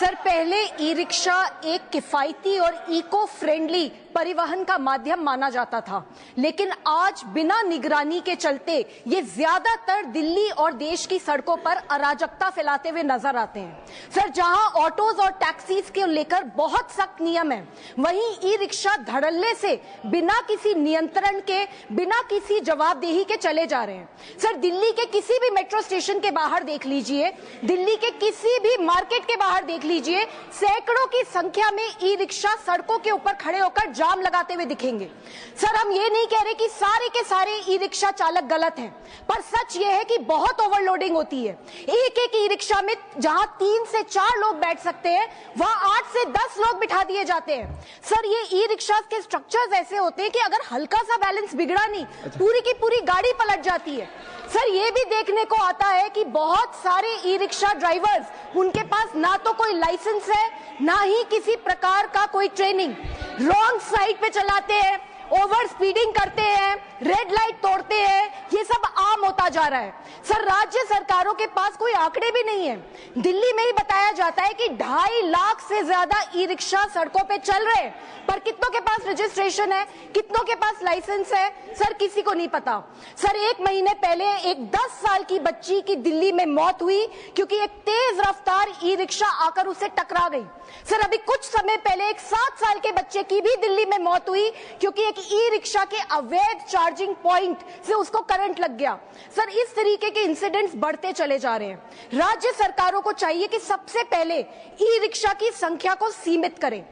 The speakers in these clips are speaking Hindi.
सर, पहले ई रिक्शा एक किफायती और इको फ्रेंडली परिवहन का माध्यम माना जाता था, लेकिन आज बिना निगरानी के चलते ये ज्यादातर दिल्ली और देश की सड़कों पर अराजकता फैलाते हुए नजर आते हैं। सर, जहां ऑटोज और टैक्सीज के लेकर बहुत सख्त नियम है, वहीं ई रिक्शा धड़ल्ले से बिना किसी नियंत्रण के, बिना किसी जवाबदेही के चले जा रहे हैं। सर, दिल्ली के किसी भी मेट्रो स्टेशन के बाहर देख लीजिए, दिल्ली के किसी भी मार्केट के बाहर देख लीजिए, सैकड़ों की संख्या में ई रिक्शा सड़कों के ऊपर खड़े होकर जाम लगाते हुए दिखेंगे। सर, हम ये नहीं कह रहे कि सारे के सारे ई रिक्शा चालक गलत हैं, पर सच ये है कि बहुत ओवरलोडिंग होती है। एक एक ई रिक्शा में जहां 3 से 4 लोग बैठ सकते हैं, वहां 8 से 10 लोग बिठा दिए जाते हैं। सर, ये ई रिक्शा के स्ट्रक्चर्स ऐसे होते हैं कि अगर हल्का सा बैलेंस बिगड़ा नहीं, पूरी की पूरी गाड़ी पलट जाती है। सर, ये भी देखने को आता है कि बहुत सारे ई रिक्शा ड्राइवर्स, उनके पास ना तो कोई लाइसेंस है, ना ही किसी प्रकार का कोई ट्रेनिंग, रॉन्ग साइड पे चलाते हैं, ओवर स्पीडिंग करते हैं, रेड लाइट तोड़ते हैं, ये सब आम होता जा रहा है। सर, राज्य सरकारों के पास कोई आंकड़े भी नहीं है। दिल्ली में ही बताया जाता है कि 2.5 लाख से ज्यादा ई रिक्शा सड़कों पे चल रहे हैं, पर कितनों के पास रजिस्ट्रेशन है, कितनों के पास लाइसेंस है, सर किसी को नहीं पता। सर, 1 महीने पहले एक 10 साल की बच्ची की दिल्ली में मौत हुई क्योंकि एक तेज रफ्तार ई रिक्शा आकर उसे टकरा गई। सर, अभी कुछ समय पहले एक 7 साल के बच्चे की भी दिल्ली में मौत हुई क्योंकि एक ई रिक्शा के अवैध चार्जिंग पॉइंट से उसको करंट लग गया। सर, इस तरीके के इंसिडेंट्स बढ़ते चले जा रहे हैं। राज्य सरकारों को चाहिए कि सबसे पहले ई रिक्शा की संख्या को सीमित करें।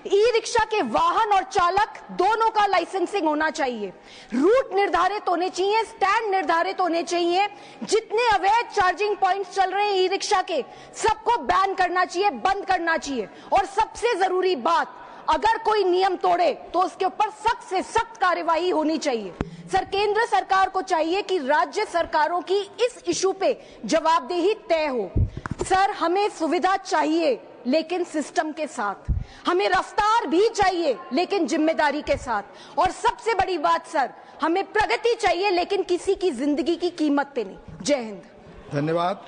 ई रिक्शा के वाहन और चालक दोनों का लाइसेंसिंग होना चाहिए, रूट निर्धारित होने चाहिए, स्टैंड निर्धारित होने चाहिए। जितने अवैध चार्जिंग पॉइंट्स चल रहे हैं ई रिक्शा के, सबको बैन करना चाहिए, बंद करना चाहिए। और सबसे जरूरी बात, अगर कोई नियम तोड़े तो उसके ऊपर सख्त से सख्त कार्रवाई होनी चाहिए। सर, केंद्र सरकार को चाहिए कि राज्य सरकारों की इस इशू पे जवाबदेही तय हो। सर, हमें सुविधा चाहिए लेकिन सिस्टम के साथ, हमें रफ्तार भी चाहिए लेकिन जिम्मेदारी के साथ, और सबसे बड़ी बात सर, हमें प्रगति चाहिए लेकिन किसी की जिंदगी की कीमत पे नहीं। जय हिंद। धन्यवाद।